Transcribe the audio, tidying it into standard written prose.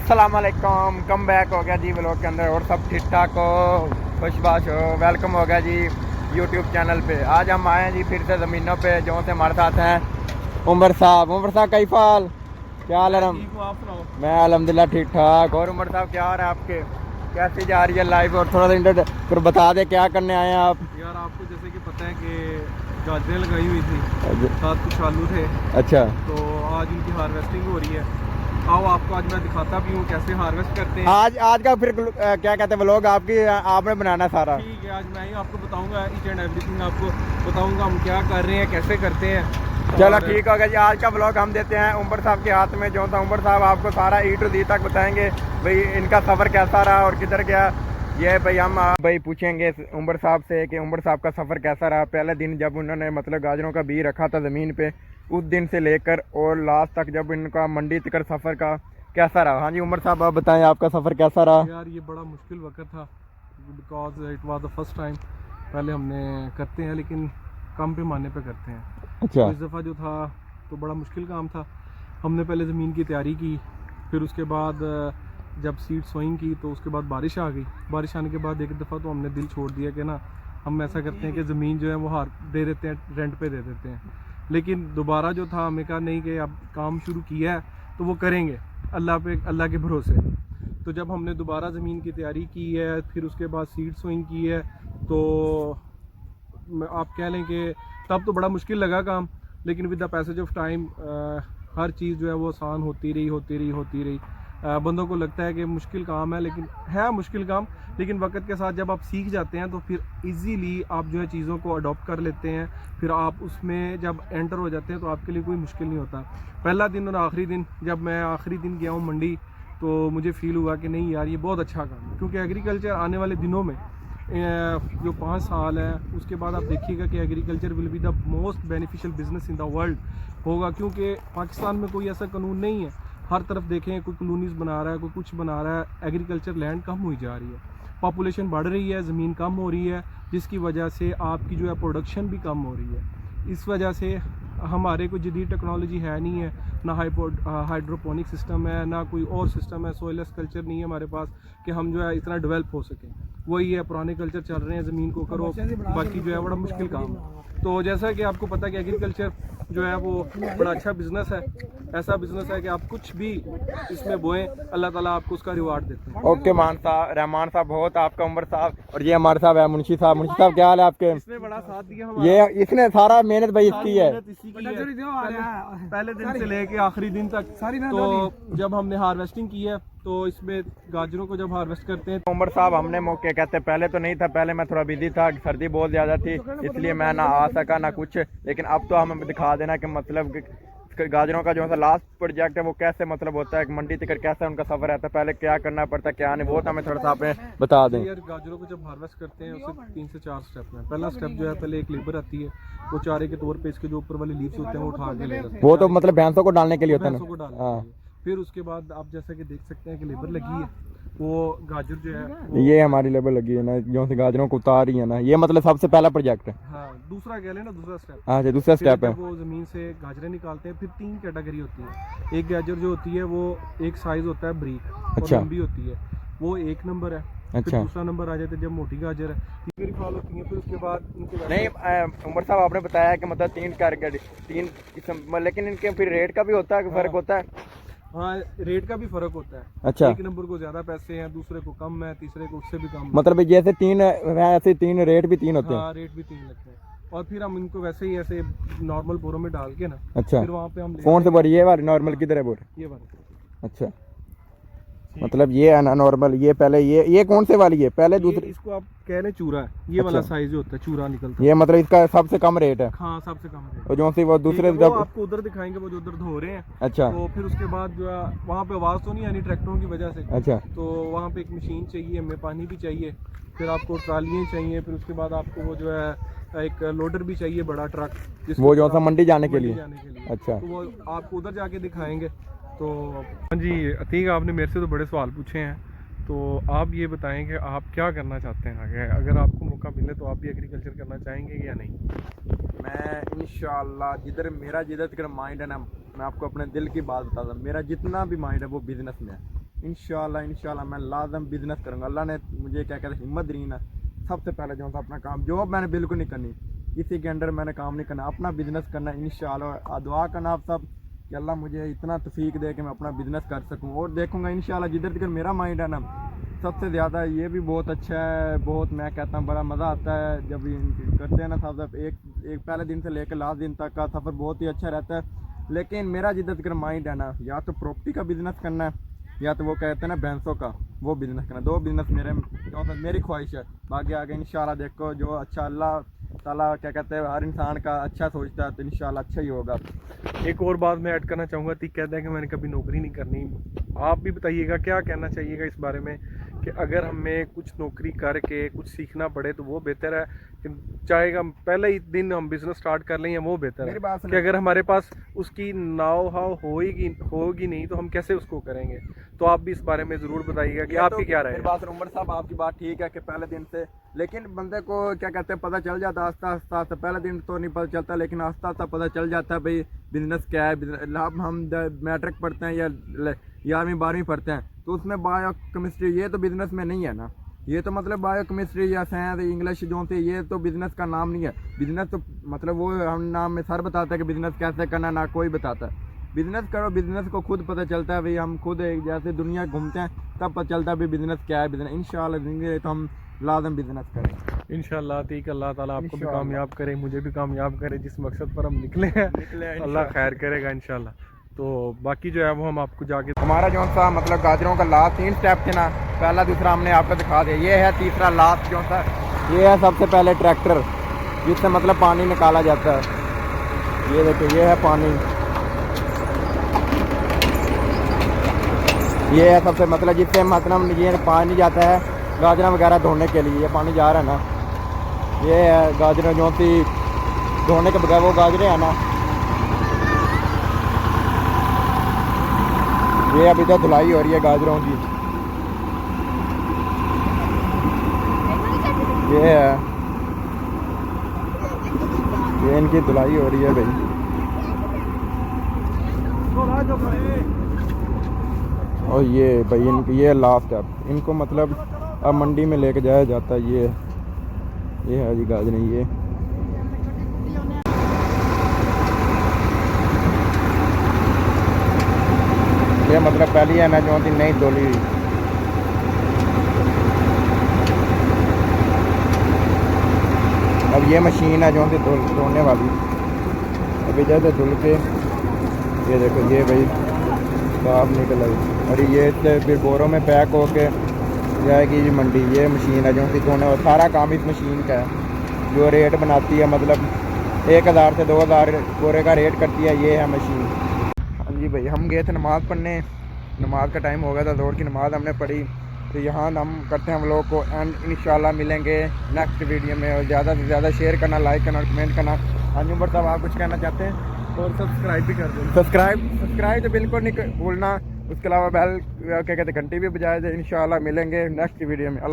अस्सलाम वालेकुम, come back हो गया जी व्लॉग के अंदर। और सब ठीक ठाक हो, खुशबाश हो, वेलकम हो गया जी यूट्यूब चैनल पे। आज हम आए हैं जी फिर से ज़मीनों पे, जो से हमारे साथ हैं उमर साहब। कई फाल क्या हाल है? मैं अल्हम्दुलिल्लाह ठीक ठाक। और उमर साहब क्या हाल है आपके? कैसी जा रही है लाइफ? और थोड़ा सा इंटर फिर बता दे क्या करने आए हैं आप? यार आपको जैसे कि पता है कि गाजरें लगाई हुई थी, साथ कुछ आलू थे। अच्छा, तो आज उनकी हार्वेस्टिंग हो रही है। आओ आपको आज मैं दिखाता भी हूँ कैसे हार्वेस्ट करते हैं। आज का फिर क्या कहते हैं व्लॉग आपने बनाना सारा? ठीक है, आज मैं ही आपको बताऊंगा, ईच एंड एवरीथिंग आपको बताऊंगा हम क्या कर रहे हैं, कैसे करते हैं। चलो ठीक हो गया जी। आज का व्लॉग हम देते हैं उमर साहब के हाथ में। जो था उमर साहब आपको सारा E to Z तक बताएंगे भाई, इनका सफ़र कैसा रहा और किधर गया। ये भाई हम भाई पूछेंगे उमर साहब से कि उमर साहब का सफ़र कैसा रहा। पहले दिन जब उन्होंने मतलब गाजरों का बीज रखा था ज़मीन पे, उस दिन से लेकर और लास्ट तक जब इनका मंडी तक सफ़र का कैसा रहा। हाँ जी उमर साहब, आप बताएं आपका सफ़र कैसा रहा? यार ये बड़ा मुश्किल वक्त था, because it was the first time. पहले हमने करते हैं लेकिन कम पैमाने पे करते हैं। अच्छा, तो इस दफ़ा जो था तो बड़ा मुश्किल काम था। हमने पहले ज़मीन की तैयारी की, फिर उसके बाद जब सीड सोइंग की तो उसके बाद बारिश आ गई। बारिश आने के बाद एक दफ़ा तो हमने दिल छोड़ दिया कि ना हम ऐसा करते हैं कि ज़मीन जो है वो हार दे देते हैं, रेंट पे दे देते हैं। लेकिन दोबारा जो था हमें कहा नहीं कि अब काम शुरू किया है तो वो करेंगे अल्लाह पे, अल्लाह के भरोसे। तो जब हमने दोबारा ज़मीन की तैयारी की है, फिर उसके बाद सीड सोइंग की है, तो आप कह लें कि तब तो बड़ा मुश्किल लगा काम। लेकिन with the passage of time हर चीज़ जो है वो आसान होती रही। बंदों को लगता है कि मुश्किल काम है, लेकिन है मुश्किल काम, लेकिन वक्त के साथ जब आप सीख जाते हैं तो फिर इजीली आप जो है चीज़ों को अडॉप्ट कर लेते हैं। फिर आप उसमें जब एंटर हो जाते हैं तो आपके लिए कोई मुश्किल नहीं होता। पहला दिन और आखिरी दिन, जब मैं आखिरी दिन गया हूँ मंडी, तो मुझे फ़ील हुआ कि नहीं यार ये बहुत अच्छा काम है। क्योंकि एग्रीकल्चर आने वाले दिनों में जो 5 साल है उसके बाद आप देखिएगा कि agriculture will be the most beneficial business in the world होगा। क्योंकि पाकिस्तान में कोई ऐसा कानून नहीं है, हर तरफ देखें कोई कॉलोनीज़ बना रहा है, कोई कुछ बना रहा है। एग्रीकल्चर लैंड कम हुई जा रही है, पॉपुलेशन बढ़ रही है, ज़मीन कम हो रही है, जिसकी वजह से आपकी जो है प्रोडक्शन भी कम हो रही है। इस वजह से हमारे कोई जदीद टेक्नोलॉजी है नहीं है, ना हाइड्रोपोनिक सिस्टम है, ना कोई और सिस्टम है, सोइललेस कल्चर नहीं है हमारे पास कि हम जो है इतना डेवलप हो सकें। वही है, पुराने कल्चर चल रहे हैं, ज़मीन को करो, बाकी जो है बड़ा मुश्किल काम है। तो जैसा कि आपको पता है कि एग्रीकल्चर जो है वो बड़ा अच्छा बिजनेस है। ऐसा बिजनेस है कि आप कुछ भी इसमें बोएं, अल्लाह ताला आपको उसका रिवार्ड देते हैं। ओके मान साहब, रहमान साहब बहुत आपका उमर साहब। और ये हमारे साहब है मुंशी साहब क्या हाल है आपके? इसने बड़ा साथ दिया, ये इसने सारा मेहनत भाई इसकी है। पहले दिन से लेके आखिरी दिन तक सारी। तो जब हमने हार्वेस्टिंग की है तो इसमें गाजरों को जब हार्वेस्ट करते हैं, उमर साहब हमने मौके कहते पहले तो नहीं था, पहले मैं थोड़ा बिजी था, सर्दी बहुत ज़्यादा थी इसलिए मैं ना आ सका ना कुछ। लेकिन अब तो हमें दिखा देना कि मतलब गाजरों का जो है लास्ट प्रोजेक्ट है वो कैसे मतलब होता है, मंडी तक कैसे उनका सफ़र रहता है, पहले क्या करना पड़ता है क्या नहीं, वो तो हमें थोड़ा सा आपने बता दें। यार गाजरों को जब हार्वेस्ट करते हैं उससे 3 से 4 स्टेप हैं। पहला स्टेप जो है, पहले एक लेबर आती है, वो चारे के तौर पे इसके जो ऊपर वाले लीव्स होते हैं वो उठा के ले जाते हैं। वो तो मतलब भैंसों को डालने के लिए होता है ना। हाँ, फिर उसके बाद आप जैसा कि देख सकते हैं कि लेबर लगी है, वो गाजर जो है ये हमारी लेबर लगी है ना, जो से गाजरों को उतार रही है ना, ये मतलब सबसे पहला प्रोजेक्ट है। हाँ, दूसरा कह लेना, दूसरा स्टेप। हाँ, दूसरा स्टेप है। वो ज़मीन से गाजरें निकालते हैं। फिर 3 कैटेगरी होती है। एक गाजर जो होती है वो एक साइज़ होता है ब्रीक, और लंबी होती है, वो 1 नंबर है। अच्छा, फिर दूसरा नंबर आ जाता है जब मोटी गाजर है, तीसरी फॉल होती है। फिर उसके बाद नहीं उमर साहब आपने बताया कि मतलब 3 कैटेगरी 3 किस्म, लेकिन इनके फिर रेट का भी होता है, फर्क होता है? हाँ, रेट का भी फर्क होता है। अच्छा, 1 नंबर को ज्यादा पैसे हैं, दूसरे को कम है, तीसरे को उससे भी कम। मतलब जैसे 3 ऐसे 3 रेट भी 3 होते हैं? हाँ, रेट भी 3 लगते हैं। और फिर हम इनको वैसे ही ऐसे नॉर्मल बोरों में डाल के ना, अच्छा, फिर वहाँ पे हम कौन से बोर? ये वाली नॉर्मल किधर है बोर? ये वाले। अच्छा, मतलब ये है ना नॉर्मल, ये पहले ये कौन से वाली है? पहले दूसरी? इसको आप कह रहे चूरा है, ये वाला साइज जो होता है चूरा निकलता है। ये मतलब इसका सबसे कम रेट है? हाँ, सबसे कम रेट। और जो सी वो दूसरे वो आपको उधर दिखाएंगे, वो जो उधर धो रहे हैं। अच्छा, तो फिर उसके बाद जो है वहाँ पे आवाज़ तो नहीं आनी ट्रैक्टरों की वजह से। अच्छा, तो वहाँ पे एक मशीन चाहिए, हमें पानी भी चाहिए, फिर आपको ट्रालियाँ चाहिए, फिर उसके बाद आपको वो जो है एक लोडर भी चाहिए, बड़ा ट्रक, वो जो सा मंडी जाने के लिए। अच्छा, तो वो आपको उधर जाके दिखाएंगे। तो हाँ जी अतीक, आपने मेरे से तो बड़े सवाल पूछे हैं, तो आप ये बताएं कि आप क्या करना चाहते हैं आगे? अगर आपको मौका मिले तो आप भी एग्रीकल्चर करना चाहेंगे या नहीं? मैं इंशाल्लाह जिधर तक माइंड है ना, मैं आपको अपने दिल की बात बताता हूँ, मेरा जितना भी माइंड है वो बिजनेस में है। इंशाल्लाह मैं लाजम बिजनेस करूँगा। अल्लाह ने मुझे क्या कहते हैं हिम्मत दी ना, सबसे पहले जो था अपना काम, जॉब मैंने बिल्कुल नहीं करनी, किसी के अंडर मैंने काम नहीं करना, अपना बिजनेस करना इंशाल्लाह। दुआ करना आप सब कि अल्लाह मुझे इतना तौफीक दे कि मैं अपना बिजनेस कर सकूँ। और देखूँगा इंशाल्लाह जिधर जिधर मेरा माइंड है ना, सबसे ज़्यादा ये भी बहुत अच्छा है, बहुत मैं कहता हूँ बड़ा मज़ा आता है जब ये करते हैं ना सब। एक पहले दिन से लेकर लास्ट दिन तक का सफ़र बहुत ही अच्छा रहता है। लेकिन मेरा जिधर जिधर माइंड है ना, या तो प्रॉपर्टी का बिज़नेस करना है, या तो वो कहते हैं ना भैंसों का, वो बिज़नेस करना। दो बिज़नेस मेरी ख्वाहिश है। बाकी आगे इंशाल्लाह देखो जो अच्छा अल्लाह ताला क्या कहते हैं हर इंसान का अच्छा सोचता है, तो इंशाल्लाह अच्छा ही होगा। एक और बात मैं ऐड करना चाहूँगा। तीक कहता है कि मैंने कभी नौकरी नहीं करनी। आप भी बताइएगा क्या कहना चाहिएगा इस बारे में कि अगर हमें कुछ नौकरी करके कुछ सीखना पड़े तो वो बेहतर है कि चाहेगा पहले ही दिन हम बिज़नेस स्टार्ट कर लें, या वो बेहतर मेरी है बात कि सुनो। अगर हमारे पास उसकी नाव हाव होगी नहीं तो हम कैसे उसको करेंगे? तो आप भी इस बारे में ज़रूर बताइएगा कि आपकी क्या राय मेरी है। बात उमर साहब, आपकी बात ठीक है कि पहले दिन से, लेकिन बंदे को क्या कहते हैं पता चल जाता है आस्ता आस्ता। पहले दिन तो नहीं पता चलता, लेकिन आस्ता आस्ता पता चल जाता है भाई बिजनेस क्या है। अब हम मैट्रिक पढ़ते हैं या 11वीं 12वीं पढ़ते हैं, तो उसमें बायो केमिस्ट्री ये तो बिजनेस में नहीं है ना। ये तो मतलब बायो केमिस्ट्री या साइंस इंग्लिश जो थे, ये तो बिजनेस का नाम नहीं है। बिजनेस तो मतलब वो हम नाम में सर बताता है कि बिजनेस कैसे करना, ना कोई बताता है। बिजनेस करो, बिजनेस को खुद पता चलता है भाई। हम खुद एक जैसे दुनिया घूमते हैं तब पता चलता है भाई बिजनेस क्या है। बिजनेस इंशाल्लाह जिंदगी तो हम लाजम बिजनेस करें इंशाल्लाह। तीक अल्लाह ताला आपको भी इंशाल्लाह। कामयाब करे, मुझे भी कामयाब करे। जिस मकसद पर हम निकले हैं अल्लाह खैर करेगा इंशाल्लाह। तो बाकी जो है वो हम आपको जाके हमारा जो सा मतलब गाजरों का लास्ट 3 स्टेप थे ना, पहला दूसरा हमने आपको दिखा दिया। ये है तीसरा लास्ट जो सा, ये है सबसे पहले ट्रैक्टर जिससे मतलब पानी निकाला जाता है। ये देखिए ये है पानी, ये है सबसे मतलब जिससे मतलब ये पानी जाता है गाजरा वगैरह धोने के लिए। ये पानी जा रहा है ना, ये है गाजरें जो सी धोने के बगैर वो गाजरें है ना, ये अभी तो धुलाई हो रही है गाजरों की। ये है, ये इनकी धुलाई हो रही है भाई। और ये भाई इनकी ये लास्ट है, इनको मतलब अब मंडी में लेके जाया जाता है। ये है जी गाजरें। ये मतलब पहली है ना जो थी नहीं धोली हुई। अब ये मशीन है जो थी धोने वाली। अभी जैसे धुल के ये देखो ये भाई साफ निकल आई, और ये फिर बोरों में पैक होके जाएगी जी मंडी। ये मशीन है जो थी धोने वाली, सारा काम इस मशीन का है जो रेट बनाती है। मतलब 1000 से 2000 बोरे का रेट करती है, ये है मशीन। हाँ जी भाई, हम गए थे नमाज़ पढ़ने, नमाज का टाइम हो गया था, ज़ोहर की नमाज़ हमने पढ़ी। तो यहाँ हम करते हैं हम लोग को एंड इंशाल्लाह मिलेंगे नेक्स्ट वीडियो में। और ज़्यादा से ज़्यादा शेयर करना, लाइक करना, कमेंट करना। हाँ जी उमर साहब आप कुछ कहना चाहते हैं? और सब्सक्राइब भी कर दें। सब्सक्राइब तो बिल्कुल नहीं भूलना। उसके अलावा बेल क्या कहते हैं घंटी भी बजाए दे। इंशाल्लाह मिलेंगे नेक्स्ट वीडियो में।